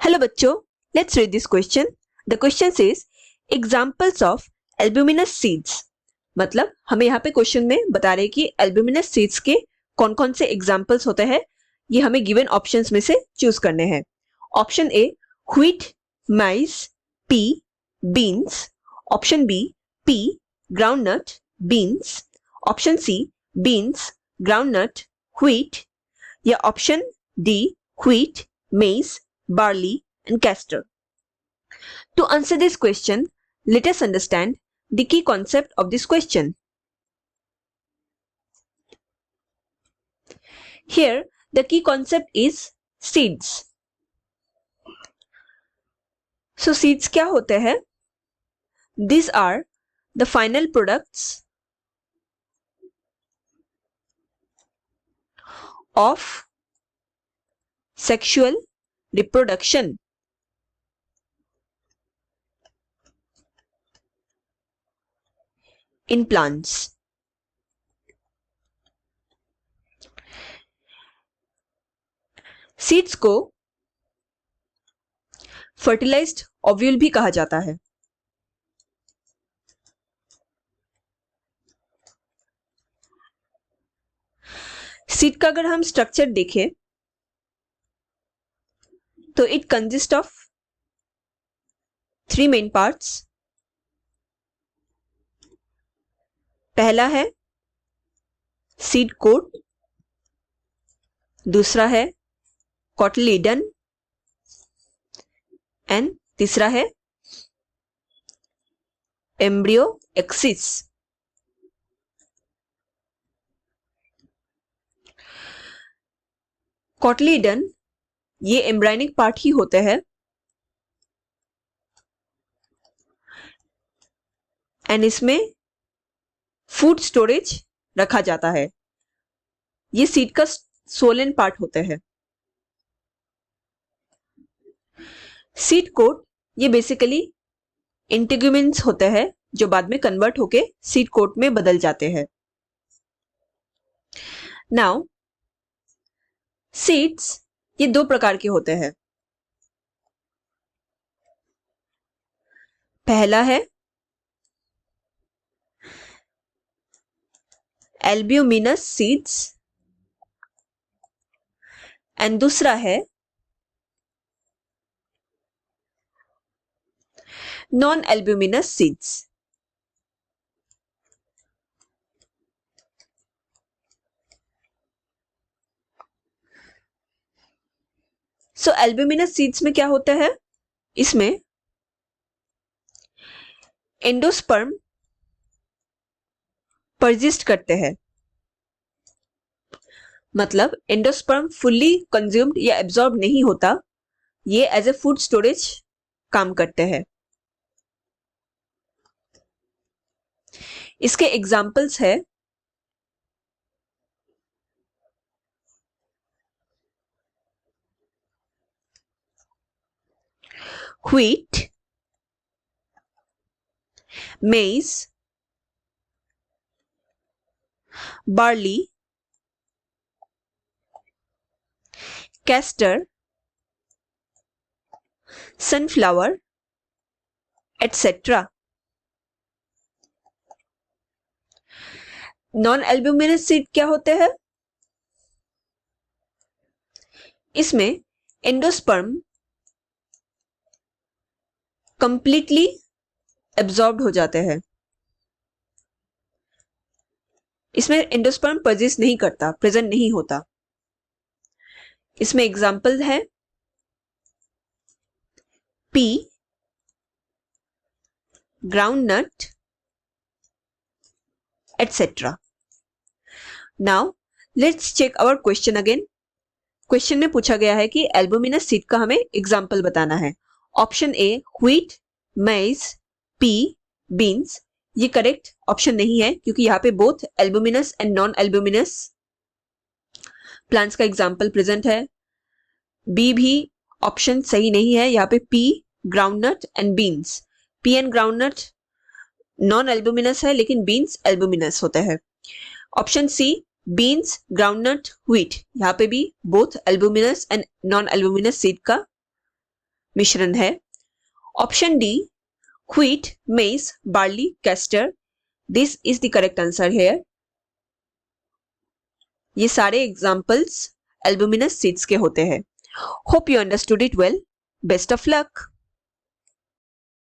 Hello बच्चों, let's read this question. The question says examples of albuminous seeds. मतलब हमें यहाँ पे क्वेश्चन में बता रहे हैं कि एल्ब्यूमिनस सीड्स के कौन कौन से एग्जांपल्स होते हैं. ये हमें गिवन ऑप्शंस में से चूज करने हैं. Option A wheat, maize, pea, beans. Option B pea, groundnut, beans. Option C beans, groundnut, wheat. या option D wheat, maize, barley and castor. To answer this question, let us understand the key concept of this question. Here, the key concept is seeds. So, seeds क्या होते हैं? These are the final products of sexual reproduction. In plants. Seeds को fertilised ovule भी कहा जाता है. Seed का अगर हम स्ट्रक्चर देखें तो it consist of 3 main parts. पहला है सीड कोट, दूसरा है कॉटिलीडन एंड तीसरा है एम्ब्रियो एक्सिस. कॉटिलीडन ये एम्ब्रायनिक पार्ट ही होते हैं एंड इसमें फूड स्टोरेज रखा जाता है. ये सीड का सोलन पार्ट होते हैं. सीड कोट ये बेसिकली इंटीग्यूमेंट्स होते हैं जो बाद में कन्वर्ट होके सीड कोट में बदल जाते हैं. नाउ सीड्स ये 2 प्रकार के होते हैं. पहला है एल्ब्यूमिनस सीड्स एंड दूसरा है नॉन एल्ब्यूमिनस सीड्स. सो एल्ब्यूमिनस सीड्स में क्या होता है? इसमें एंडोस्पर्म परजिस्ट करते हैं. मतलब एंडोस्पर्म फुल्ली कंज्यूम्ड या एब्जॉर्ब नहीं होता, ये एज ए फूड स्टोरेज काम करते हैं. इसके एग्जाम्पल्स है wheat, maize, barley, castor, sunflower, etc. Non albuminous seed क्या होते हैं? इसमें एंडोस्पर्म कंप्लीटली एब्जॉर्ब्ड हो जाते हैं. इसमें एंडोस्पर्म परजिस्ट नहीं करता, प्रेजेंट नहीं होता. इसमें एग्जाम्पल है pea, groundnut etcetera. Now let's check our question again. Question में पूछा गया है कि एल्ब्यूमिनस सीड का हमें एग्जाम्पल बताना है. Option A wheat, maize, pea, beans. ये करेक्ट ऑप्शन नहीं है क्योंकि यहाँ पे both albuminous and non albuminous plants का एग्जाम्पल प्रेजेंट है. बी भी ऑप्शन सही नहीं है. यहाँ पे pea, groundnut and beans. Pea and groundnut non albuminous है लेकिन बीन्स एल्ब्यूमिनस होते हैं. Option C beans, groundnut, wheat. यहाँ पे भी both albuminous and non albuminous seed का मिश्रण है। Option D wheat, maize, barley, castor. This is the correct answer here. ये सारे एग्जाम्पल्स एल्बुमिनस सीड्स के होते हैं। Hope you understood it well. Best of luck.